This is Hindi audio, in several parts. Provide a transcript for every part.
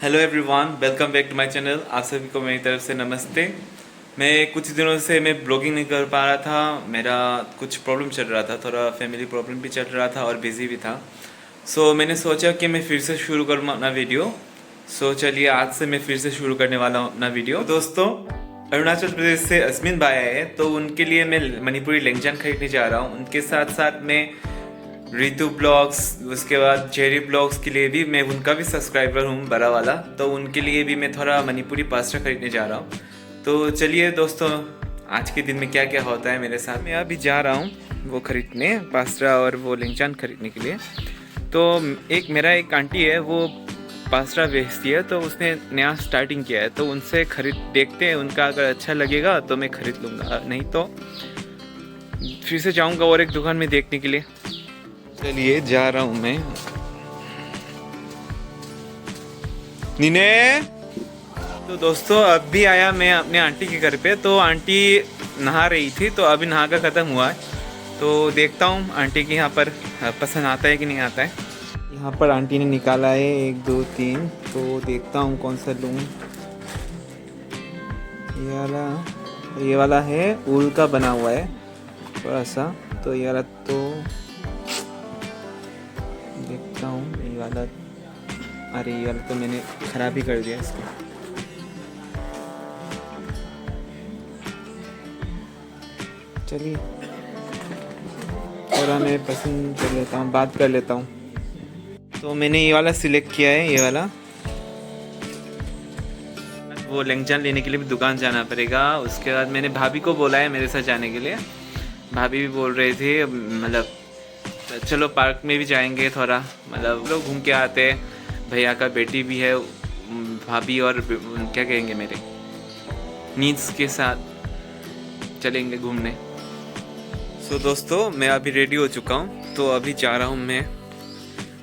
Hello everyone, welcome back to my channel. आप सभी को मेरी तरफ से नमस्ते। मैं कुछ दिनों से मैं ब्लॉगिंग नहीं कर पा रहा था। मेरा कुछ प्रॉब्लम चल रहा था, थोड़ा फैमिली प्रॉब्लम भी चल रहा था और बिजी भी था। मैंने सोचा कि मैं फिर से शुरू करूँ अपना वीडियो। चलिए आज से मैं फिर से शुरू करने वाला हूँ अपना वीडियो। दोस्तों, अरुणाचल प्रदेश से अस्मिन भाई आए, तो उनके लिए मैं मणिपुरी लेंगजान खरीदने जा रहा हूँ। उनके साथ साथ मैं रितु ब्लॉग्स, उसके बाद जेरी ब्लॉग्स के लिए भी मैं उनका भी सब्सक्राइबर हूँ, बड़ा वाला। तो उनके लिए भी मैं थोड़ा मणिपुरी पास्ता खरीदने जा रहा हूँ। तो चलिए दोस्तों, आज के दिन में क्या क्या होता है मेरे साथ। मैं अभी जा रहा हूँ वो खरीदने, पास्ता और वो लेंगजान खरीदने के लिए। तो मेरा एक आंटी है, वो पास्ता बेचती है, तो उसने नया स्टार्टिंग किया है। तो उनसे खरीद देखते हैं, उनका अगर अच्छा लगेगा तो मैं खरीद लूँगा, नहीं तो फिर से जाऊँगा और एक दुकान में देखने के लिए। चलिए जा रहा हूँ मैं। नीने, तो दोस्तों अब भी आया मैं अपने आंटी के घर पे। तो आंटी नहा रही थी, तो अभी नहा कर ख़त्म हुआ है। तो देखता हूँ आंटी के यहाँ पर पसंद आता है कि नहीं आता है। यहाँ पर आंटी ने निकाला है 1 2 3, तो देखता हूँ कौन सा लूँ। ये वाला है, ऊल का बना हुआ है थोड़ा सा। तो ये वाला तो देखता हूँ। ये वाला, अरे ये वाला तो मैंने ख़राब ही कर दिया इसको। चलिए थोड़ा मैं पसंद कर लेता हूँ, बात कर लेता हूँ। तो मैंने ये वाला सिलेक्ट किया है, ये वाला। वो लेंगजान लेने के लिए भी दुकान जाना पड़ेगा। उसके बाद मैंने भाभी को बोला है मेरे साथ जाने के लिए। भाभी भी बोल रहे थे, मतलब चलो पार्क में भी जाएंगे, थोड़ा मतलब लोग घूम के आते हैं। भैया का बेटी भी है, भाभी और क्या कहेंगे मेरे नीड्स के साथ चलेंगे घूमने। दोस्तों, मैं अभी रेडी हो चुका हूँ, तो अभी जा रहा हूँ मैं।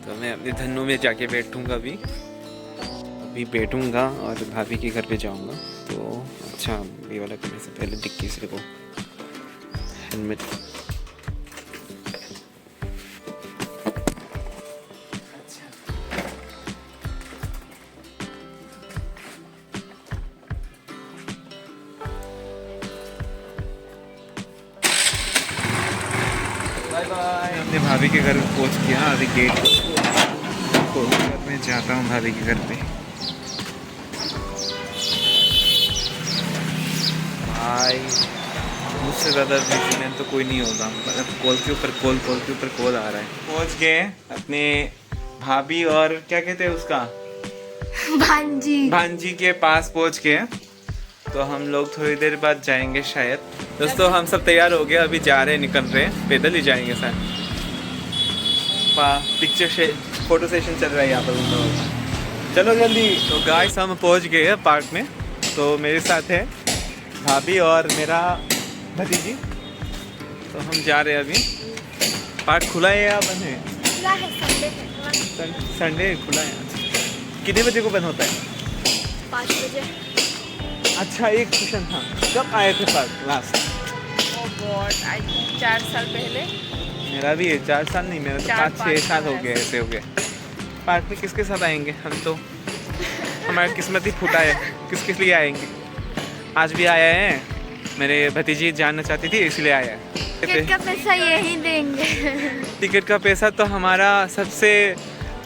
तो मैं अपने धन्नों में जाके बैठूँगा, अभी बैठूँगा और भाभी के घर पे जाऊँगा। तो अच्छा, ये वाला करने से पहले डिक्की से को हेलमेट। Bye bye. अपने भाभी के घर पहुंच गया। अभी गेट खोल कर मैं जाता हूँ भाभी के घर पे। भाई मुझसे ज़्यादा बिजी तो कोई नहीं होगा, मतलब कॉल के ऊपर कॉल आ रहा है। पहुंच गए अपने भाभी और क्या कहते हैं उसका, भांजी के पास पहुंच गए। तो हम लोग थोड़ी देर बाद जाएंगे शायद। दोस्तों, हम सब तैयार हो गए, अभी जा रहे हैं, निकल रहे हैं, पैदल ही जाएंगे शायद। फोटो सेशन चल रहा है यहाँ पर उन लोगों का। चलो जल्दी। तो गाइस, हम पहुँच गए हैं पार्क में। तो मेरे साथ है भाभी और मेरा भतीजी। तो हम जा रहे हैं अभी। पार्क खुला है या बंद है? खुला है, संडे खुला है। कितने बजे को बंद होता है? 5 बजे। अच्छा, एक क्वेश्चन था, कब आए थे park last? Oh God, I think 4 साल पहले। मेरा भी है 4 साल नहीं, मेरा तो 5-6 साल हो गए, ऐसे हो गए। पार्क में किसके साथ आएंगे हम? तो हमारी किस्मत ही फूटा है, किस लिए आएंगे। आज भी आया है, मेरे भतीजी जानना चाहती थी इसलिए आया है। टिकट का पैसा यही देंगे। टिकट का पैसा तो हमारा सबसे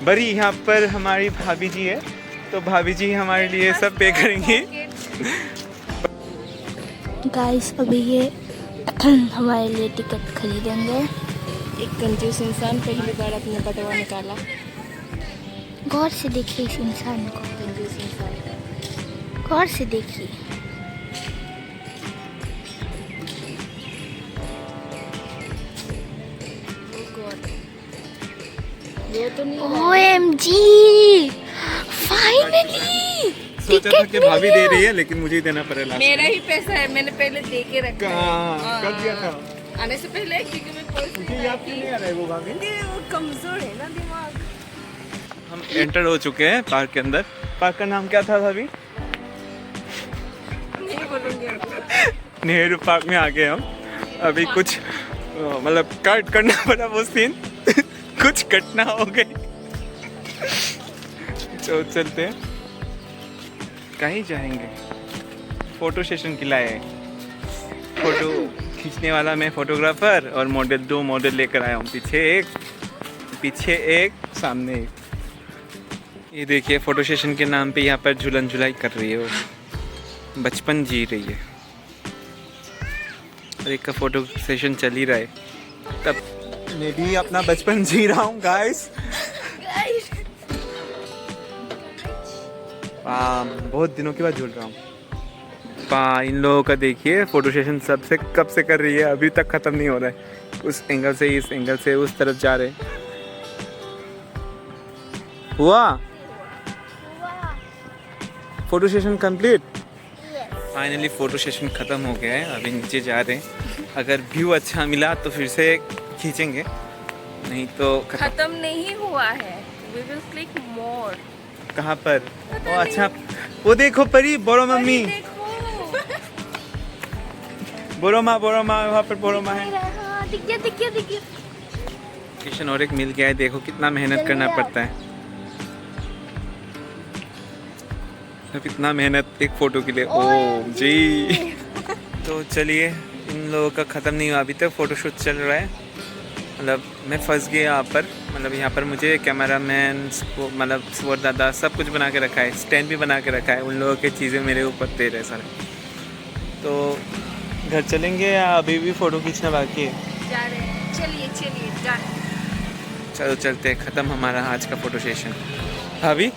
बड़ी यहाँ पर हमारी भाभी जी है, तो भाभी जी हमारे लिए सब पे करेंगी। गाइस, अभी ये हमारे लिए टिकट खरीदेंगे। एक कंजूस इंसान पहली बार अपने बटवा निकाला। गौर से देखिए इस इंसान को, कंजूस इंसान। गौर से देखिए। ये तो नहीं OMG, फाइनली सोचा था कि भाभी दे रही है, लेकिन मुझे ही देना पड़ेगा। मेरा ही पैसा है, मैंने पहले दे के रखा है। कब दिया था? आने से पहले, क्योंकि मैं पर्स मुझे याद क्यों नहीं आ रहा है वो भाभी? वो कमजोर है ना दिमाग। हम एंटर हो चुके हैं पार्क के अंदर। पार्क का नाम क्या था भाभी? नहीं बोलूंगी। नेहरू पार्क में आ गए हम। अभी कुछ मतलब कट करना पड़ा वो सीन। कुछ घटना हो गई। तो चलते हैं। कहीं जाएंगे, फ़ोटो सेशन के लिए। फ़ोटो खींचने वाला मैं फ़ोटोग्राफ़र और मॉडल, 2 मॉडल लेकर आया हूँ। पीछे एक सामने एक। ये देखिए फ़ोटो सेशन के नाम पे यहाँ पर झूलन झुलाई कर रही है वो, बचपन जी रही है। और एक का फ़ोटो सेशन चल ही रहा है, तब मैं भी अपना बचपन जी रहा हूँ गाइस। बहुत दिनों के बाद झूल रहा हूँ। इन लोगों का देखिए फ़ोटो सेशन सबसे कब से कर रही है, अभी तक ख़त्म नहीं हो रहा है। उस एंगल से इस एंगल से उस तरफ जा रहे। हुआ photo session complete. Finally photo session ख़त्म हो गया है, अभी नीचे जा रहे हैं। अगर व्यू अच्छा मिला तो फिर से खींचेंगे, नहीं तो खत्म नहीं हुआ है। We will click more. कहाँ पर? ओ अच्छा, वो देखो परी, बोरो मम्मी, बोरो माँ वहाँ पर बोरो माँ है। दिख गया। किशन और एक मिल गया है, देखो कितना मेहनत करना पड़ता है। अब इतना मेहनत एक फ़ोटो के लिए, ओ जी। तो चलिए, इन लोगों का ख़त्म नहीं हुआ अभी तक, फ़ोटोशूट चल रहा है। मतलब मैं फंस गया यहाँ पर, मतलब यहाँ पर मुझे कैमरामैन को, मतलब स्वर दादा सब कुछ बना के रखा है, स्टैंड भी बना के रखा है। उन लोगों की चीज़ें मेरे ऊपर दे रहे सारे। तो घर चलेंगे या अभी भी फ़ोटो खींचना बाकी है? जा रहे हैं, चलिए चलो चलते हैं, ख़त्म हमारा आज का फ़ोटो सेशन। अभी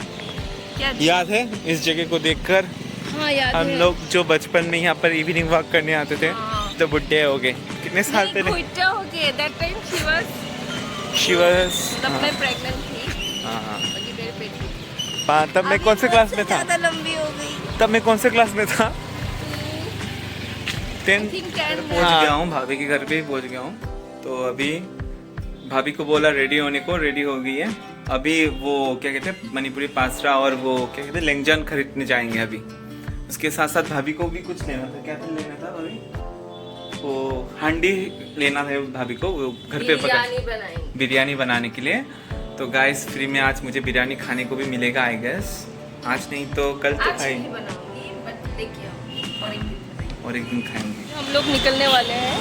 क्या याद है इस जगह को देखकर? हाँ याद हम है। लोग जो बचपन में यहाँ पर इवनिंग वॉक करने आते थे, तो बुढ़े हो गए। कितने साल पहले? बुढ़ा हो गए। That time she was तब मैं प्रेग्नेंट थी। हाँ अभी मेरे पेट में। तब मैं कौन से क्लास में था? ज़्यादा लंबी हो गई। तब मैं कौन से क्लास में था? 10 think 10 पहुँच गया हूँ, भाभी के घर पे ही पहुँच गया हूँ। तो अभी भाभी को बोला रेडी होने को, रेडी हो गई है। अभी वो क्या कहते हैं, मणिपुरी पासरा और वो क्या कहते हैं लेंगजान खरीदने जाएंगे अभी। उसके साथ साथ भाभी को भी कुछ लेना था। क्या लेना था भाभी? वो हांडी लेना है भाभी को, वो घर पे बिरयानी बनाने के लिए। तो गाइस फ्री में आज मुझे बिरयानी खाने को भी मिलेगा आई गेस। आज नहीं तो कल तो खाएंगे, और एक दिन खाएंगे। हम लोग निकलने वाले हैं।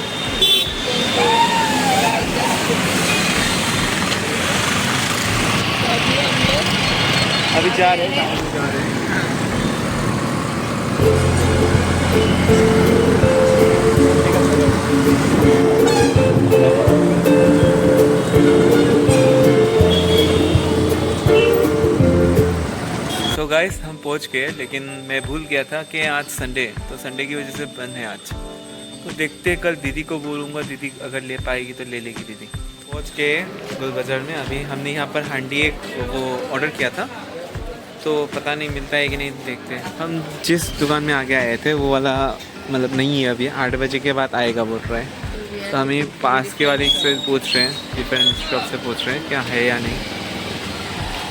अभी जा रहे हैं। तो गाइस हम पहुंच गए, लेकिन मैं भूल गया था कि आज संडे, तो संडे की वजह से बंद है आज। तो देखते, कल दीदी को बोलूँगा, दीदी अगर ले पाएगी तो ले लेगी दीदी। पहुंच के गोल बाज़ार में। अभी हमने यहाँ पर हांडी एक वो ऑर्डर किया था, तो पता नहीं मिलता है कि नहीं, देखते हैं। हम जिस दुकान में आगे आए थे वो वाला मतलब नहीं है, अभी 8 बजे के बाद आएगा बोल रहा है। तो हमें पास के वाले से पूछ रहे हैं, डिफरेंट शॉप से पूछ रहे हैं क्या है या नहीं।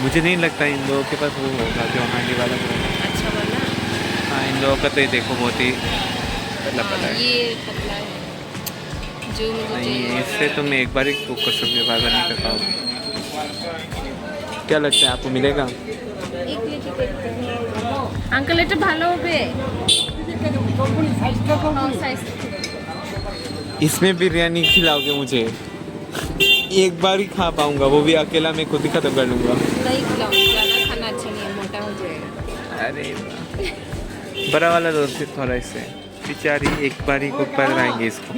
मुझे नहीं लगता इन लोगों के पास वो होगा जो हांडी वाला अच्छा वाला। हाँ, इन लोगों का तो ये देखो बहुत ही पतला है। ये पतला है जो मुझे नहीं, इससे तो मैं एक बार ही कुक कर सकती हूँ, बार नहीं कर पाऊँगी। क्या लगता है आपको मिलेगा? अंकल এটা ভালো হবে। इसमें बिरयानी खिलाओगे मुझे? एक बार ही खा पाऊंगा, वो भी अकेला, मैं खुद ही खत्म कर लूँगा। नहीं खिलाऊंगी, ज़्यादा खाना अच्छा नहीं है, मोटा हो जाएगा। अरे बड़ा वाला दो फिर थोड़ा, इससे बेचारी एक बार ही कुक कर पाएंगे इसको।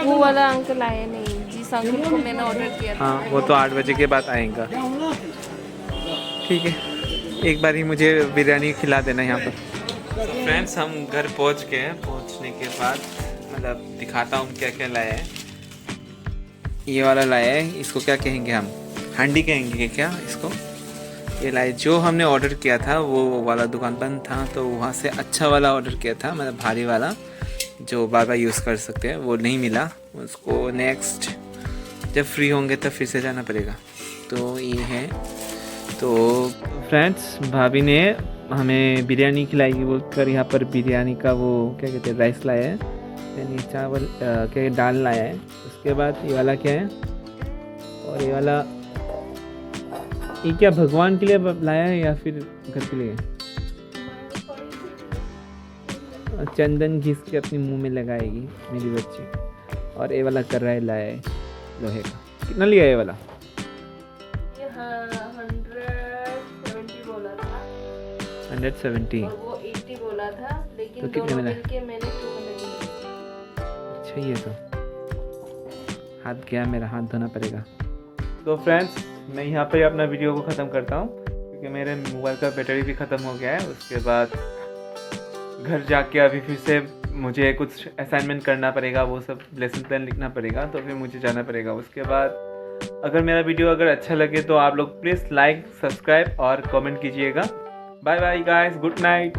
वो वाला अंकल आया नहीं, जिस अंकल को मैंने ऑर्डर किया था। हाँ, वो तो 8 बजे के बाद आएगा। ठीक है, एक बार ही मुझे बिरयानी खिला देना यहाँ पर। फ्रेंड्स हम घर पहुँच गए हैं। पहुँचने के बाद मतलब दिखाता हूँ क्या क्या लाया है। ये वाला लाया है, इसको क्या कहेंगे हम? हांडी कहेंगे क्या इसको? ये लाए, जो हमने ऑर्डर किया था वो वाला दुकान बंद था, तो वहाँ से अच्छा वाला ऑर्डर किया था, मतलब भारी वाला जो बार बार यूज़ कर सकते हैं, वो नहीं मिला। उसको नेक्स्ट जब फ्री होंगे तब फिर से जाना पड़ेगा। तो ये है। तो फ्रेंड्स भाभी ने हमें बिरयानी खिलाएगी बोलकर यहाँ पर बिरयानी का वो क्या कहते हैं राइस लाया है, यानी चावल क्या दाल लाया है। उसके बाद ये वाला क्या है, और ये वाला ये क्या भगवान के लिए लाया है या फिर घर के लिए? चंदन घिस के अपने मुंह में लगाएगी मेरी बच्ची। और ये वाला कर रहा है लाए लोहे का। कितना लिया ये वाला? ये 170 बोला था 170। और वो 80 बोला था, लेकिन तो कितने दोनों मिला? मिलके मैंने 200 दिए। अच्छा ये तो हाथ गया मेरा, हाथ धोना पड़ेगा। तो फ्रेंड्स मैं यहाँ पे अपना वीडियो को ख़त्म करता हूँ क्योंकि मेरे मोबाइल का बैटरी भी ख़त्म हो गया है। उसके बाद घर जाके अभी फिर से मुझे कुछ असाइनमेंट करना पड़ेगा, वो सब लेसन प्लान लिखना पड़ेगा, तो फिर मुझे जाना पड़ेगा। उसके बाद अगर मेरा वीडियो अगर अच्छा लगे तो आप लोग प्लीज़ लाइक, सब्सक्राइब और कमेंट कीजिएगा। Bye bye guys, good night.